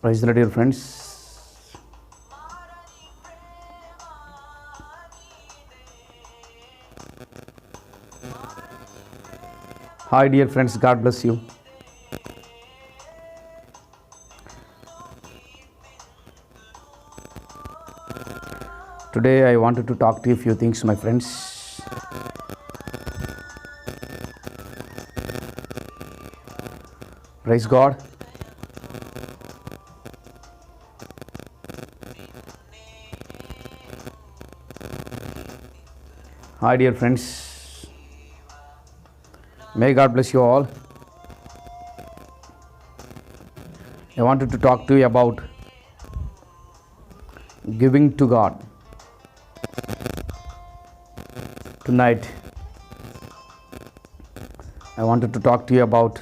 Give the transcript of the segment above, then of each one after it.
Praise the Lord, dear friends. Hi, dear friends. God bless you. Today, I wanted to talk to you a few things, my friends. Praise God. Hi, dear friends. May God bless you all. I wanted to talk to you about giving to God. Tonight, I wanted to talk to you about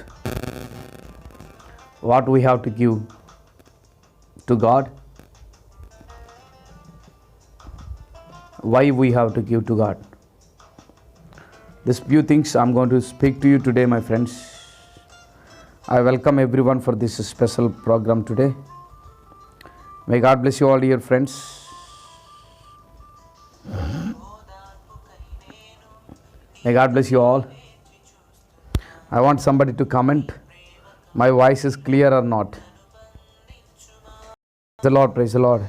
what we have to give to God, why we have to give to God. These few things I'm going to speak to you today, my friends. I welcome everyone for this special program today. May God bless you all, dear friends. May God bless you all. I want somebody to comment. My voice is clear or not? Praise the Lord, praise the Lord.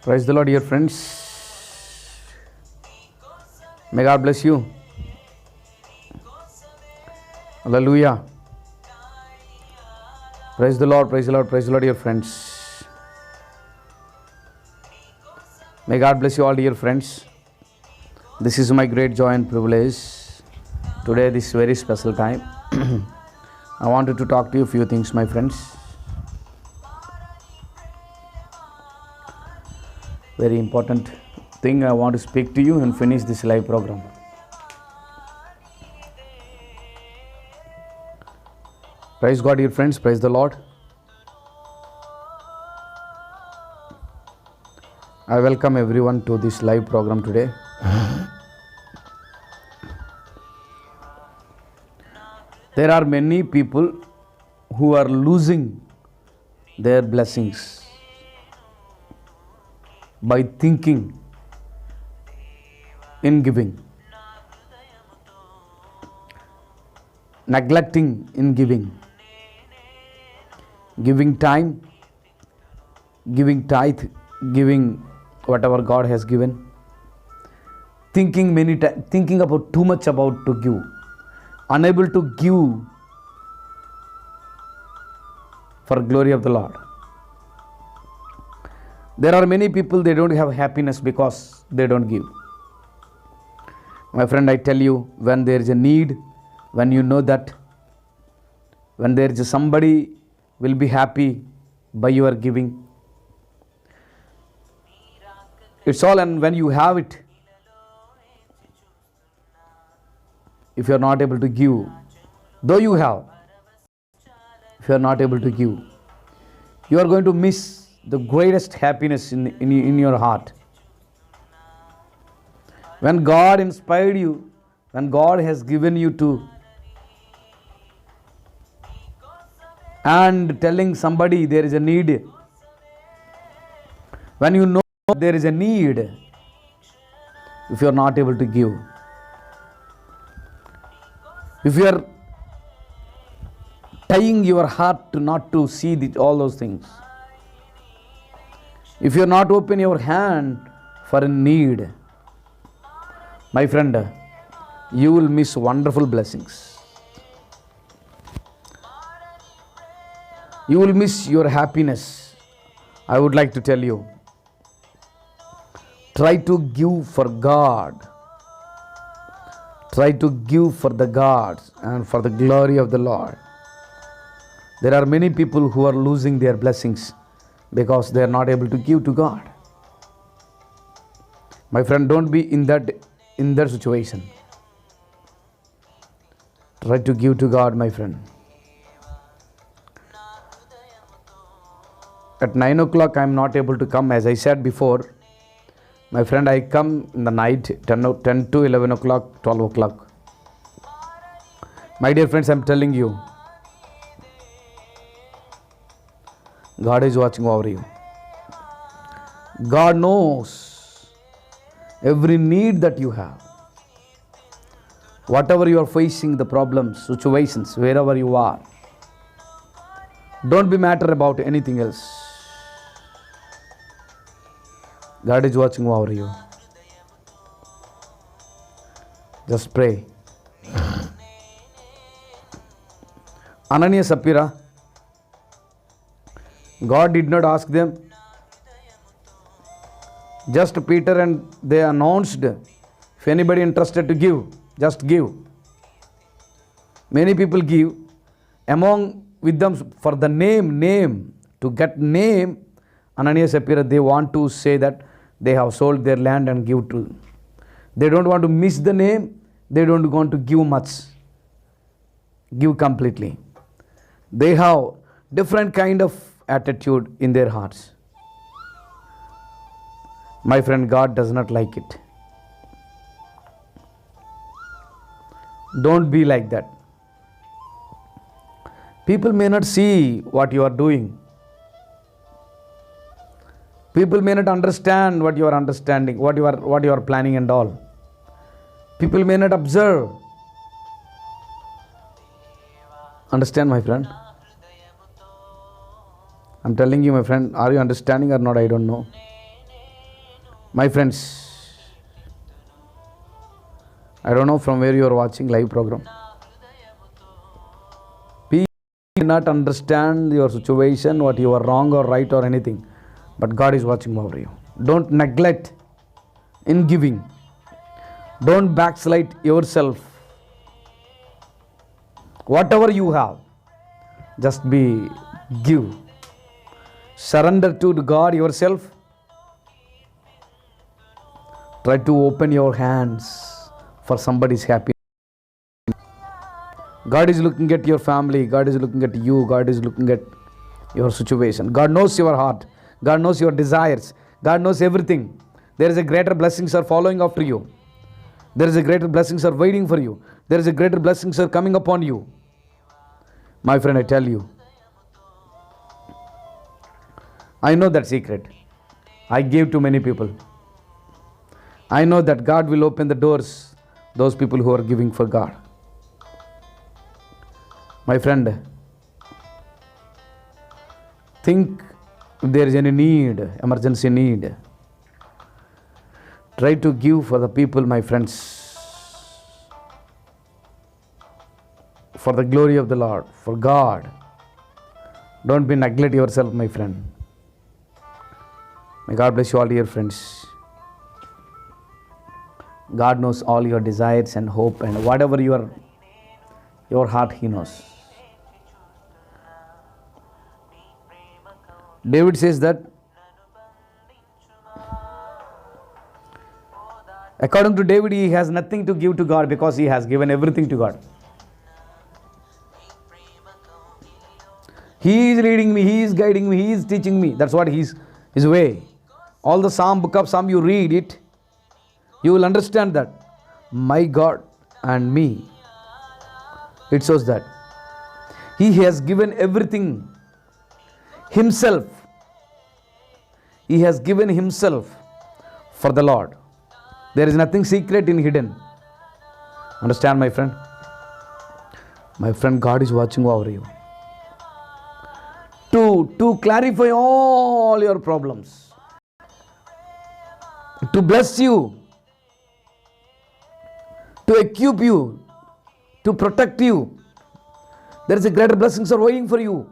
Praise the Lord, dear friends. May God bless you. Hallelujah. Praise the Lord, praise the Lord, praise the Lord, dear friends. May God bless you all, dear friends. This is my great joy and privilege. Today, this very special time. I wanted to talk to you a few things, my friends. Very important thing I want to speak to you and finish this live program. Praise God, dear friends. Praise the Lord. I welcome everyone to this live program today. There are many people who are losing their blessings by thinking in giving, neglecting in giving, giving time, giving tithe, giving whatever God has given, thinking about too much about to give, unable to give for glory of the Lord. There are many people, they don't have happiness because they don't give. My friend, I tell you, when there is a need, when you know that, when there is somebody will be happy by your giving, it's all. And when you have it, if you are not able to give, though you have, if you are not able to give, you are going to miss the greatest happiness in your heart. When God inspired you, when God has given you to, and telling somebody there is a need, when you know there is a need, if you are not able to give, if you are tying your heart to not to see all those things, if you are not open your hand for a need, my friend, you will miss wonderful blessings. You will miss your happiness. I would like to tell you, try to give for God. Try to give for the gods and for the glory of the Lord. There are many people who are losing their blessings because they are not able to give to God. My friend, don't be in that situation. Try to give to God, my friend. At 9 o'clock, I am not able to come. As I said before, My friend, I come in the night, 10 to 11 o'clock, 12 o'clock. My dear friends, I am telling you, God is watching over you. God knows every need that you have. Whatever you are facing, the problems, situations, wherever you are, don't be matter about anything else. God is watching over you. Just pray. Ananias, Sapphira, God did not ask them. Just Peter and they announced, if anybody interested to give, just give. Many people give. Among with them for the name, to get name, Ananias, Sapphira, they want to say that they have sold their land and give to. They don't want to miss the name. They don't want to give much. Give completely. They have different kind of attitude in their hearts. My friend, God does not like it. Don't be like that. People may not see what you are doing. People may not understand what you are understanding, what you are planning and all. People may not observe. Understand, my friend? I'm telling you, my friend, are you understanding or not? I don't know. My friends, I don't know from where you are watching live program. People may not understand your situation, what you are wrong or right or anything. But God is watching over you. Don't neglect in giving. Don't backslide yourself. Whatever you have, just give. Surrender to God yourself. Try to open your hands for somebody's happiness. God is looking at your family. God is looking at you. God is looking at your situation. God knows your heart. God knows your desires. God knows everything. There is a greater blessings are following after you. There is a greater blessings are waiting for you. There is a greater blessings are coming upon you. My friend, I tell you, I know that secret. I gave to many people. I know that God will open the doors, those people who are giving for God. My friend, think if there is any need, emergency need, try to give for the people, my friends, for the glory of the Lord, for God. Don't be neglect yourself, my friend. May God bless you all, dear friends. God knows all your desires and hope and whatever your heart, He knows. David says that according to David, he has nothing to give to God because he has given everything to God. He is leading me, He is guiding me, He is teaching me. That's what His way. All the book of Psalm, you read it, you will understand that my God and me. It shows that He has given everything Himself. He has given Himself for the Lord. There is nothing secret in hidden. Understand, my friend? My friend, God is watching over you. To clarify all your problems. To bless you. To equip you. To protect you. There is a greater blessings are waiting for you.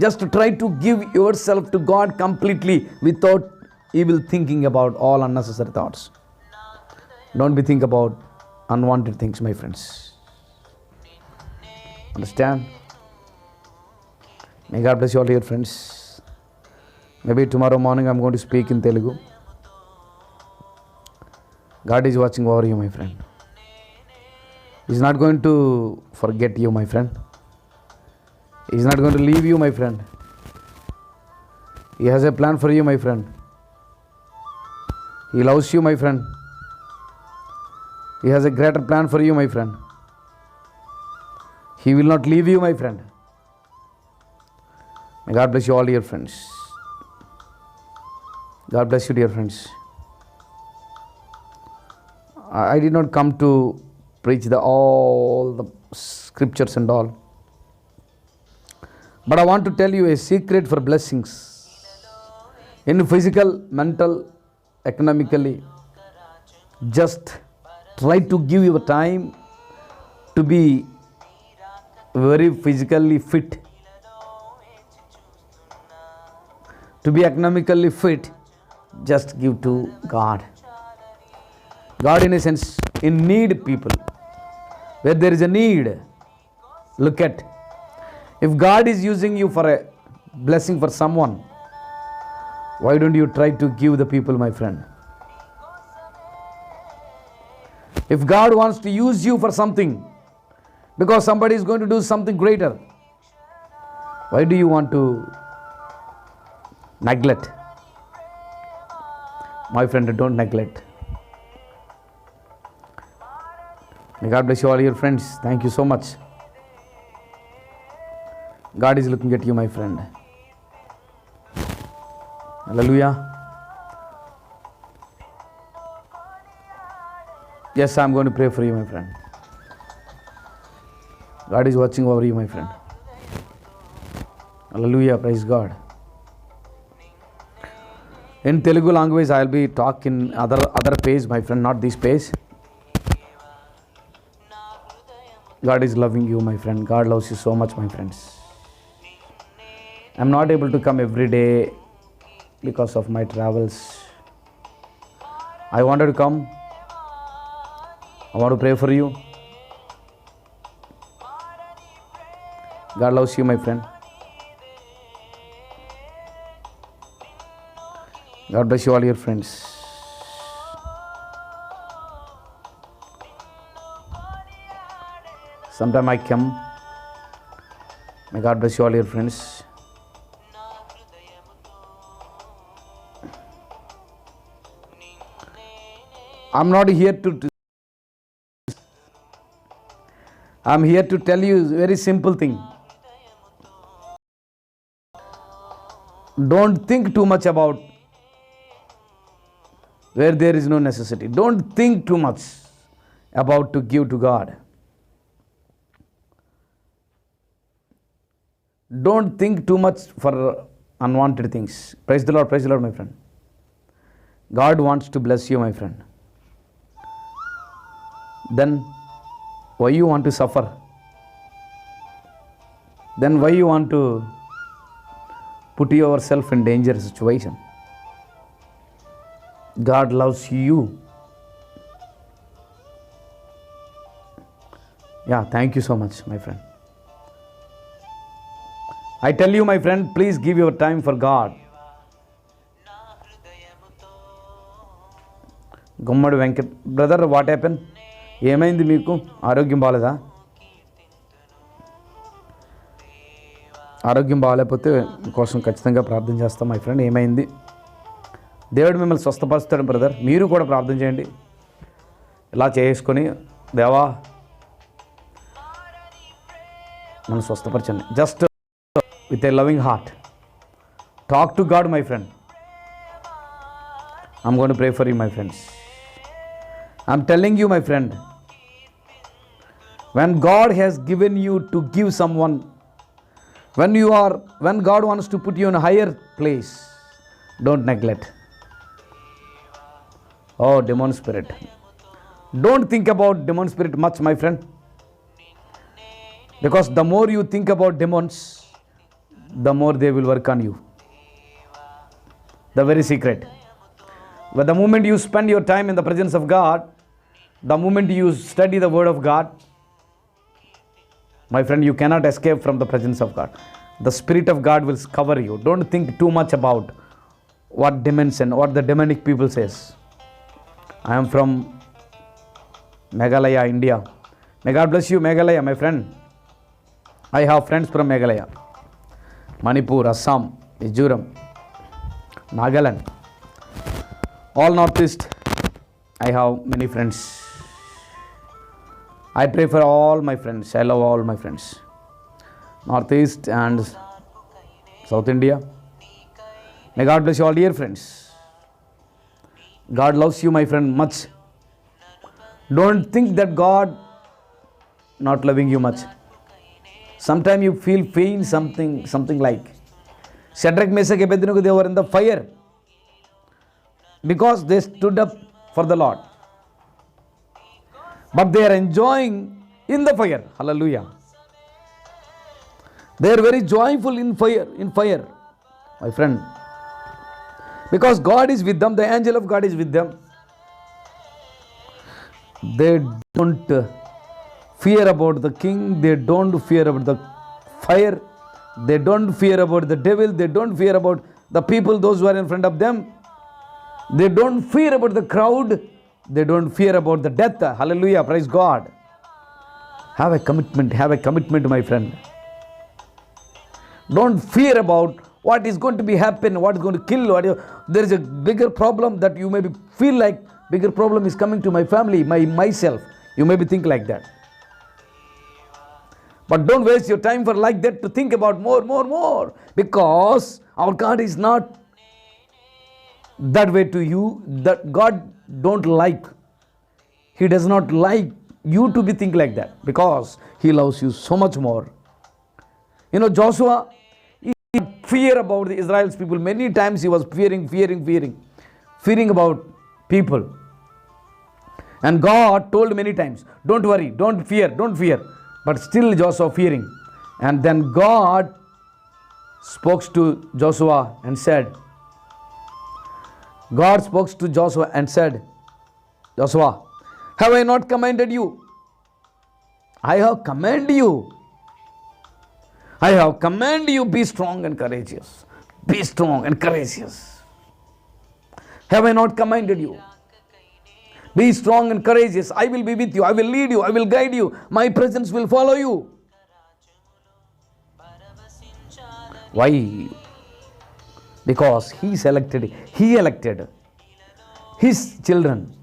Just to try to give yourself to God completely without evil thinking about all unnecessary thoughts. Don't be think about unwanted things, my friends. Understand? May God bless you all, dear friends. Maybe tomorrow morning I'm going to speak in Telugu. God is watching over you, my friend. He's not going to forget you, my friend. He's not going to leave you, my friend. He has a plan for you, my friend. He loves you, my friend. He has a greater plan for you, my friend. He will not leave you, my friend. May God bless you all, dear friends. God bless you, dear friends. I did not come to preach all the scriptures and all. But I want to tell you a secret for blessings. In physical, mental, economically, just try to give your time to be very physically fit, to be economically fit. Just give to God. God, in a sense, in need people. Where there is a need, look at. If God is using you for a blessing for someone, why don't you try to give the people, my friend? If God wants to use you for something, because somebody is going to do something greater, why do you want to neglect? My friend, don't neglect. May God bless you all, your friends. Thank you so much. God is looking at you, my friend. Hallelujah. Yes, I am going to pray for you, my friend. God is watching over you, my friend. Hallelujah. Praise God. In Telugu language, I will be talking other page, my friend, not this page. God is loving you, my friend. God loves you so much, my friends. I am not able to come every day because of my travels. I wanted to come. I want to pray for you. God loves you, my friend. God bless you all, your friends. Sometime I come. May God bless you all, your friends. I'm not here I'm here to tell you a very simple thing. Don't think too much about where there is no necessity. Don't think too much about to give to God. Don't think too much for unwanted things. Praise the Lord, my friend. God wants to bless you, my friend. Then why you want to suffer? Then why you want to put yourself in dangerous situation? God loves you. Yeah, thank you so much, my friend. I tell you, my friend, please give your time for God. Gummadi Venkat, brother, what happened? ఏమైంది మీకు? ఆరోగ్యం బాగాలేదా? ఆరోగ్యం బాగాలేకపోతే కోసం ఖచ్చితంగా ప్రార్థన చేస్తాం, మై ఫ్రెండ్. ఏమైంది? దేవుడు మిమ్మల్ని స్వస్థపరుస్తాడు, బ్రదర్. మీరు కూడా ప్రార్థన చేయండి. ఇలా చేసుకొని, దేవా నన్ను స్వస్థపరచండి. Just with a loving heart. Talk to God, my friend. I'm going to pray for you, my friends. I'm telling you, my friend, when God has given you to give someone, when God wants to put you in a higher place, don't neglect. Oh, demon spirit. Don't think about demon spirit much, my friend. Because the more you think about demons, the more they will work on you. The very secret. But the moment you spend your time in the presence of God, the moment you study the word of God, my friend, you cannot escape from the presence of God. The Spirit of God will cover you. Don't think too much about what demons and what the demonic people says. I am from Meghalaya, India. May God bless you, Meghalaya, my friend. I have friends from Meghalaya, Manipur, Assam, Mizoram, Nagaland. All Northeast, I have many friends. I pray for all my friends. I love all my friends. Northeast and South India. May God bless you all, dear friends. God loves you, my friend, much. Don't think that God not loving you much. Sometimes you feel pain, something like Shadrach, Meshach, Abednego, they were in the fire because they stood up for the Lord. But they are enjoying in the fire. Hallelujah. They are very joyful in fire, my friend. Because God is with them, the angel of God is with them. They don't fear about the king, they don't fear about the fire, they don't fear about the devil, they don't fear about the people, those who are in front of them. They don't fear about the crowd, they don't fear about the death. Hallelujah, praise God. Have a commitment, my friend. Don't fear about what is going to be happen, what is going to kill. There is a bigger problem that you maybe feel like bigger problem is coming to my family, myself. You maybe think like that. But don't waste your time for like that to think about more. Because our God is not that way to you. That God don't like. He does not like you to be think like that. Because He loves you so much more. You know, Joshua, he fear about the Israel's people. Many times he was fearing about people. And God told many times, don't worry, don't fear. But still Joshua fearing. And then God spoke to Joshua and said, Joshua, have I not commanded you? I have commanded you. Be strong and courageous. Have I not commanded you? Be strong and courageous. I will be with you. I will lead you. I will guide you. My presence will follow you. Why? Because He elected His children.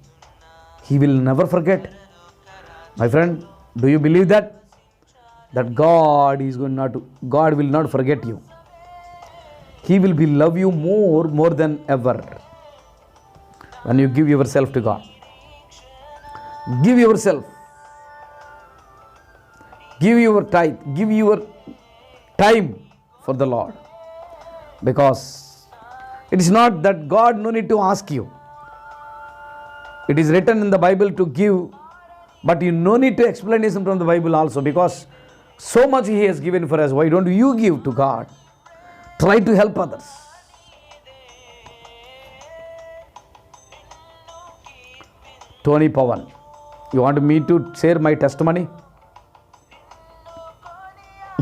He will never forget. My friend, do you believe that? That God will not forget you. He will love you more than ever when you give yourself to God. Give yourself. Give your tithe. Give your time for the Lord. Because it is not that God no need to ask you. It is written in the Bible to give, but you no need to explanation from the Bible also, because so much He has given for us. Why don't you give to God? Try to help others. Tony Pawan, you want me to share my testimony?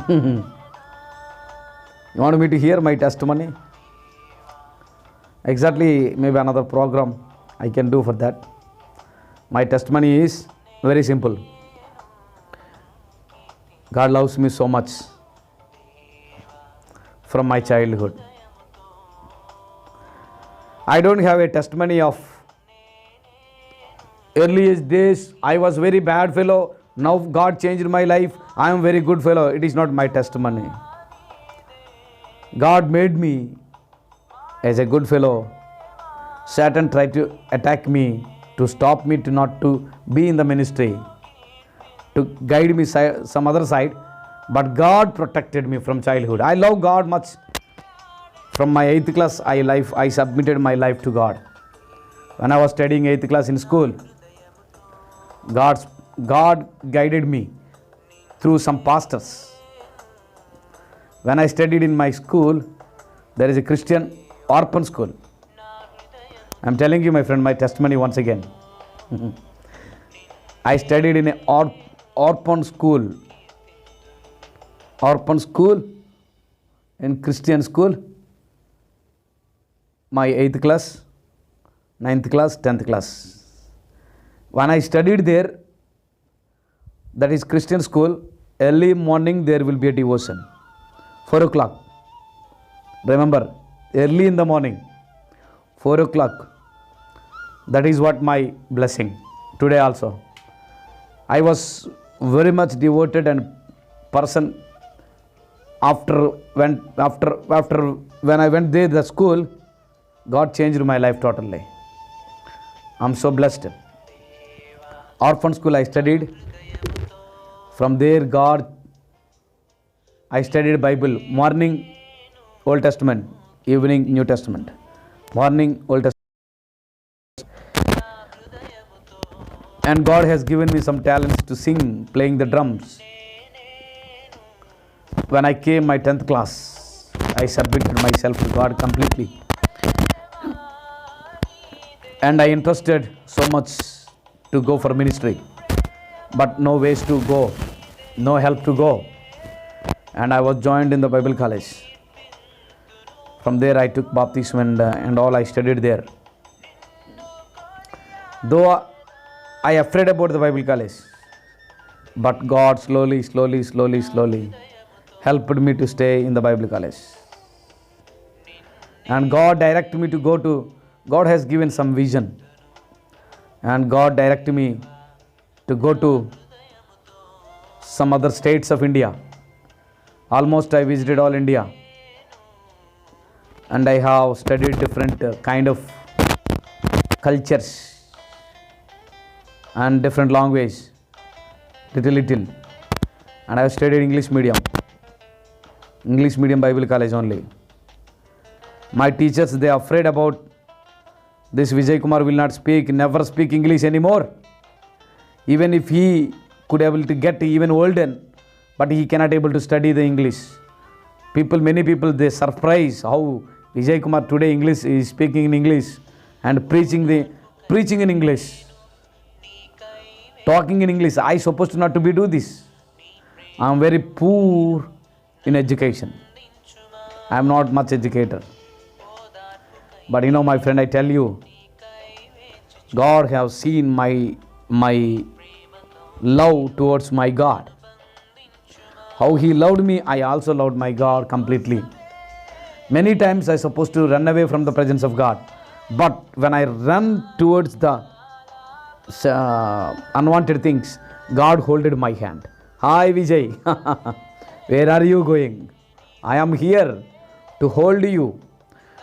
You want me to hear my testimony? Exactly, maybe another program I can do for that. My testimony is very simple. God loves me so much from my childhood. I don't have a testimony of earliest days. I was very bad fellow. Now God changed my life. I am very good fellow. It is not my testimony. God made me as a good fellow. Satan tried to attack me, to stop me, to not to be in the ministry, to guide me some other side. But God protected me from childhood. I love God much. From my 8th class, I submitted my life to God. When I was studying 8th class in school, God guided me through some pastors. When I studied in my school, there is a Christian orphan school. I am telling you, my friend, my testimony once again. I studied in an orphan school. Orphan school in Christian school. My 8th class, 9th class, 10th class. When I studied there, that is Christian school, early morning there will be a devotion. 4 o'clock. Remember, early in the morning, 4 o'clock. That is what my blessing today also. I was very much devoted and person after when I went there the school, God changed my life totally. I'm so blessed. Orphan school I studied. From there I studied Bible. Morning Old Testament, evening New Testament. Morning Old Testament. And God has given me some talents to sing, playing the drums. When I came my 10th class, I submitted myself to God completely. And I interested so much to go for ministry. But no ways to go, no help to go. And I was joined in the Bible college. From there I took baptism and all I studied there. Though I afraid about the Bible college, but God slowly helped me to stay in the Bible college. And God directed me to go to, God has given some vision. And God directed me to go to some other states of India. Almost I visited all India. And I have studied different kind of cultures and different language, little. And I have studied English medium Bible college only. My teachers, they are afraid about this Vijay Kumar will not speak, never speak English anymore. Even if he could able to get even older, but he cannot able to study the English. Many people, they surprise how Vijay Kumar today English is speaking in English and preaching in English. Talking in English. I supposed not to be do this. I am very poor in education. I am not much educated. But my friend, I tell you, God has seen my love towards my God. How He loved me, I also loved my God completely. Many times I supposed to run away from the presence of God. But when I run towards the unwanted things, God holded my hand. Hi Vijay, where are you going? I am here to hold you.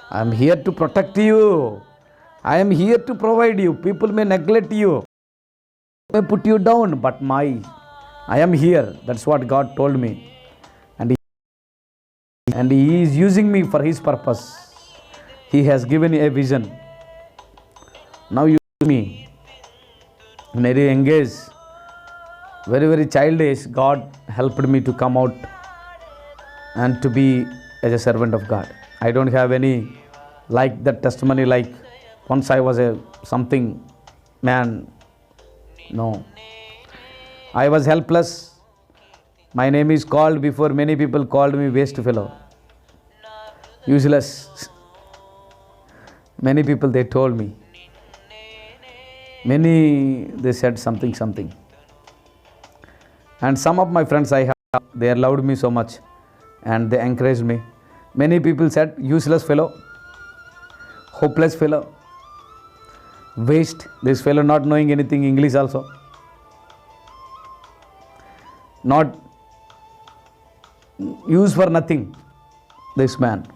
I am here to protect you. I am here to provide you. People may neglect you, may put you down, but I am here. That's what God told me. And He is using me for His purpose. He has given a vision. Now you see me. Very engaged, very childish. God helped me to come out and to be as a servant of God. I don't have any like that testimony like once I was a something man. No. I was helpless. My name is called before many people called me waste fellow. Useless. Many people they told me. Many they said something. And some of my friends I have, they loved me so much and they encouraged me. Many people said useless fellow, hopeless fellow, waste, this fellow not knowing anything English also, not use for nothing, this man.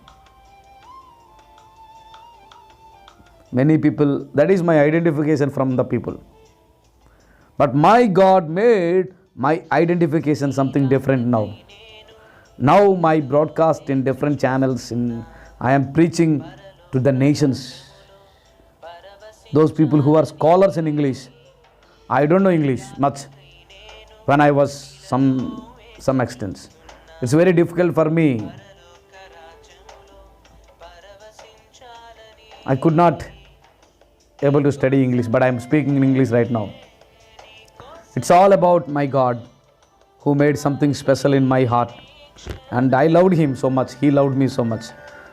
Many people, that is my identification from the people. But my God made my identification something different now. Now my broadcast in different channels, I am preaching to the nations. Those people who are scholars in English. I don't know English much when I was some extent. It's very difficult for me. I could not able to study English, but I am speaking in English right now. It's all about my God who made something special in my heart. And I loved Him so much. He loved me so much.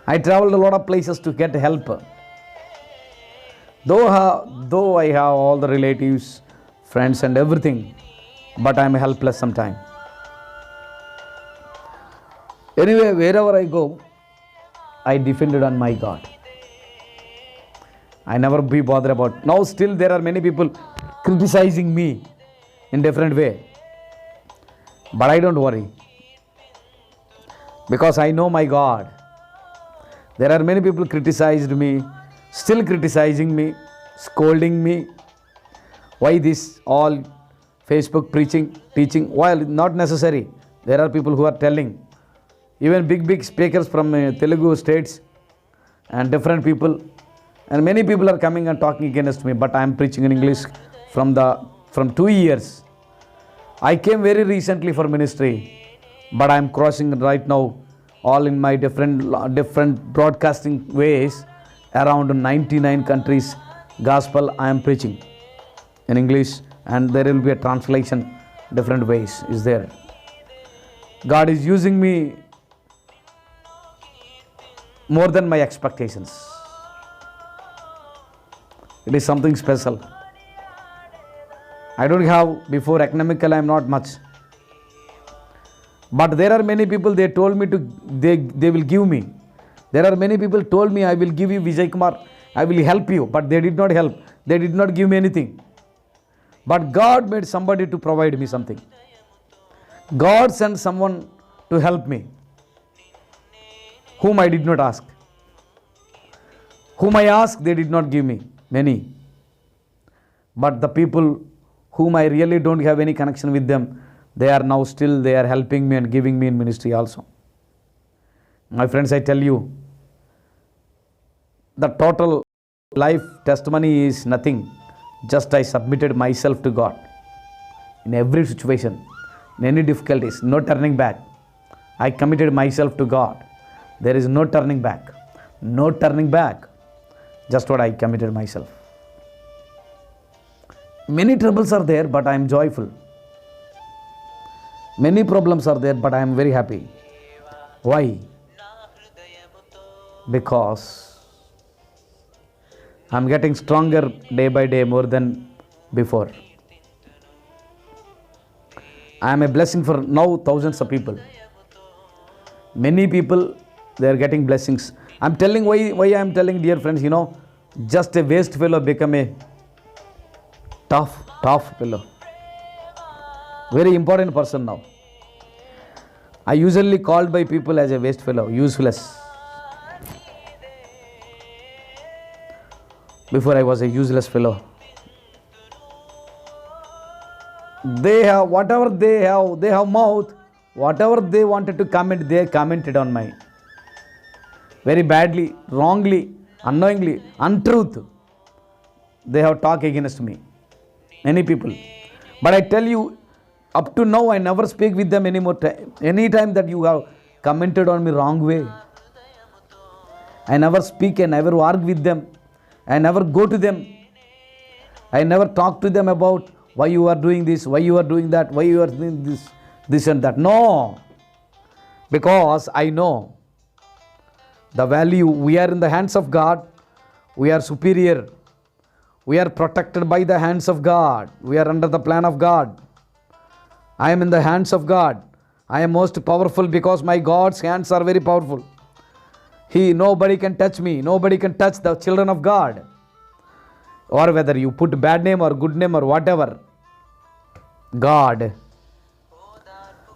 I traveled a lot of places to get help. Though I have all the relatives, friends and everything, but I am helpless sometimes. Anyway, wherever I go, I depended on my God. I never be bothered about. Now still there are many people criticizing me in different way. But I don't worry. Because I know my God. There are many people criticized me, still criticizing me, scolding me. Why this all Facebook preaching, teaching? Well, not necessary. There are people who are telling. Even big speakers from Telugu states and different people. And many people are coming and talking against me. But I am preaching in English from 2 years. I came very recently for ministry. But I am crossing right now all in my different broadcasting ways around 99 countries. Gospel I am preaching in English, and there will be a translation different ways is there. God is using me more than my expectations. It is something special. I don't have, before economical I am not much. But there are many people, they told me they will give me. There are many people told me, I will give you Vijay Kumar, I will help you. But they did not help. They did not give me anything. But God made somebody to provide me something. God sent someone to help me, whom I did not ask. Whom I asked, they did not give me many. But the people whom I really don't have any connection with them, they are now still, they are helping me and giving me in ministry also. My friends, I tell you, the total life testimony is nothing. Just I submitted myself to God. In every situation, in any difficulties, no turning back. I committed myself to God. There is no turning back. No turning back. Just what I committed myself. Many troubles are there, but I am joyful. Many problems are there, but I am very happy. Why? Because I am getting stronger day by day more than before. I am a blessing for now thousands of people. Many people, they are getting blessings. I am telling why I am telling, dear friends, just a waste fellow become a tough fellow. Very important person now. I usually called by people as a waste fellow, useless. Before I was a useless fellow. They have whatever they have mouth, whatever they wanted to comment, they commented on my very badly, wrongly, unknowingly, untruth. They have talked against me. Many people. But I tell you, up to now I never speak with them anymore. Any time that you have commented on me wrong way, I never speak and never argue with them. I never go to them. I never talk to them about why you are doing this, why you are doing that, why you are doing this and that. No. Because I know the value. We are in the hands of God. We are superior. We are protected by the hands of God. We are under the plan of God. I am in the hands of God. I am most powerful because my God's hands are very powerful. Nobody can touch me. Nobody can touch the children of God. Or whether you put bad name or good name or whatever. God.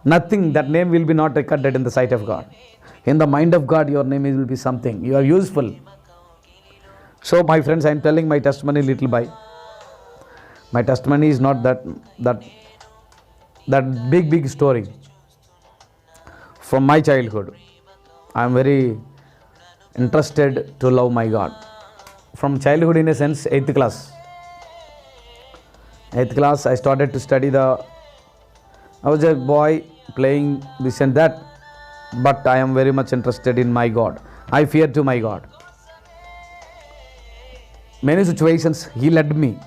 Nothing, that name will be not recorded in the sight of God. In the mind of God, your name will be something. You are useful. So my friends, I am telling my testimony little by. My testimony is not that big story. From my childhood, I am very interested to love my God. From childhood, in a sense, 8th class. 8th class, I started to study I was a boy playing this and that, but I am very much interested in my God. I fear to my God. Many situations, He led me.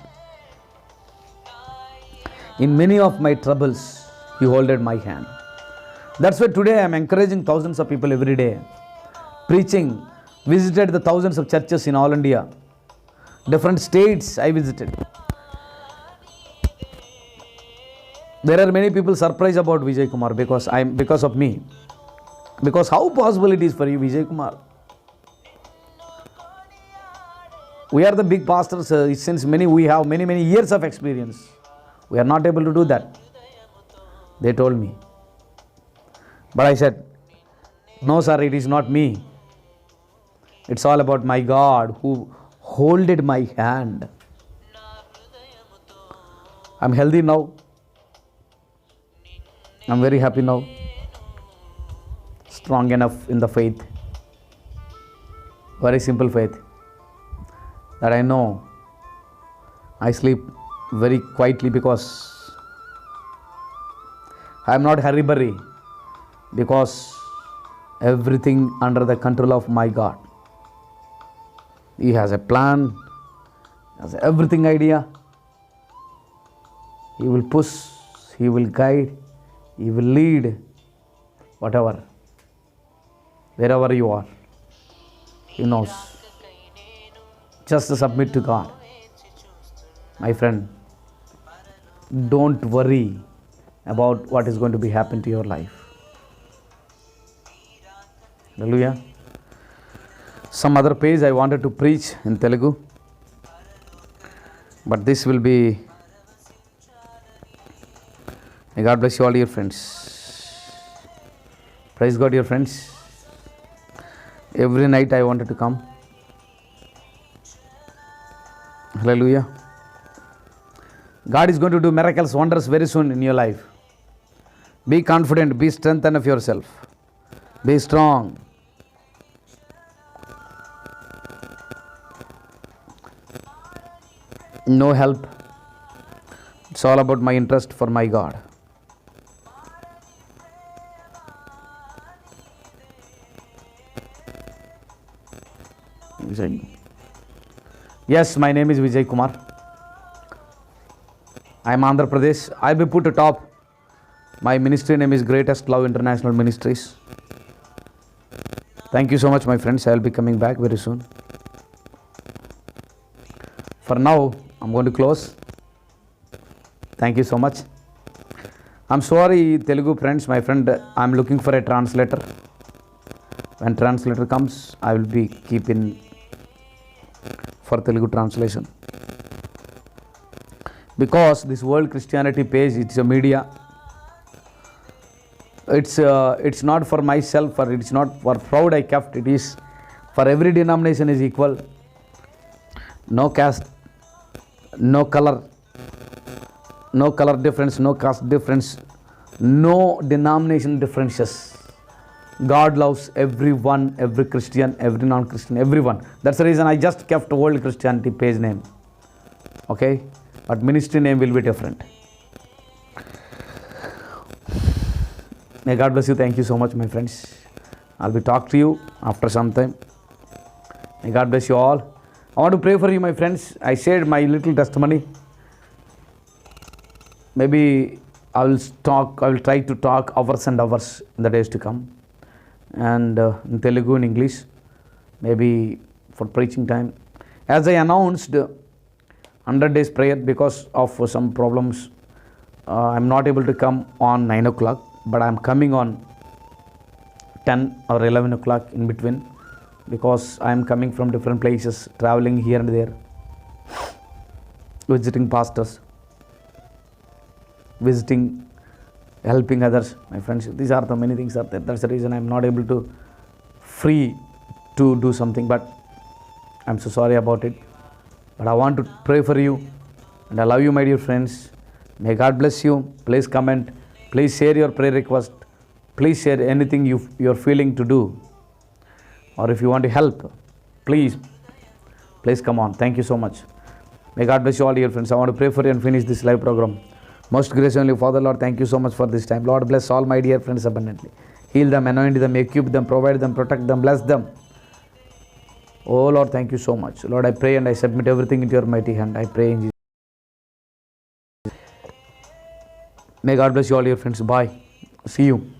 In many of my troubles, He holded my hand. That's why today I am encouraging thousands of people every day. Preaching, visited the thousands of churches in all India. Different states I visited. There are many people surprised about Vijay Kumar because of me. Because how possible it is for you, Vijay Kumar? We are the big pastors since we have many years of experience. We are not able to do that. They told me. But I said, no sir, it is not me. It's all about my God who holded my hand. I'm healthy now. I'm very happy now. Strong enough in the faith. Very simple faith. That I know I sleep very quietly because I am not hurry-burry, because everything under the control of my God. He has a plan, has everything idea. He will push, He will guide, He will lead, whatever, wherever you are. He knows. Just submit to God. My friend, don't worry about what is going to be happen to your life. Hallelujah. Some other page I wanted to preach in Telugu, but this will be. May God bless you all, dear friends. Praise God, dear friends. Every night I wanted to come. Hallelujah. God is going to do miracles, wonders very soon in your life. Be confident, be strengthened of yourself. Be strong. No help. It's all about my interest for my God. Yes, my name is Vijay Kumar. I am Andhra Pradesh. I will be put atop. My ministry name is Greatest Love International Ministries. Thank you so much, my friends. I will be coming back very soon. For now, I'm going to close. Thank you so much. I'm sorry, Telugu friends, my friend, I'm looking for a translator. When translator comes, I will be keeping for Telugu translation. Because this World Christianity page, it's a media. It's not for myself, or it's not for proud I kept. It is for every denomination is equal. No caste, no color difference, no caste difference, no denomination differences. God loves everyone, every Christian, every non-Christian, everyone. That's the reason I just kept World Christianity page name. Okay? But ministry name will be different. May God bless you. Thank you so much, my friends. I'll be talk to you after some time. May God bless you all. I want to pray for you, my friends. I shared my little testimony. Maybe I will try to talk hours and hours in the days to come. And in Telugu and English, maybe for preaching time. As I announced, 100 days prayer, because of some problems, I'm not able to come on 9 o'clock, but I'm coming on 10 or 11 o'clock in between, because I'm coming from different places, traveling here and there, visiting pastors, helping others, my friends. These are the many things are there. That's the reason I'm not able to free to do something, but I'm so sorry about it. But I want to pray for you, and I love you, my dear friends. May God bless you. Please comment. Please share your prayer request. Please share anything you're feeling to do, or if you want to help, please come on. Thank you so much. May God bless you all, dear friends. I want to pray for you and finish this live program. Most gracious Heavenly Father, Lord, thank you so much for this time. Lord, bless all my dear friends abundantly. Heal them, anoint them, equip them, provide them, protect them, bless them. Oh Lord, thank you so much. Lord, I pray and I submit everything into your mighty hand. I pray in Jesus. May God bless you all, dear friends. Bye. See you.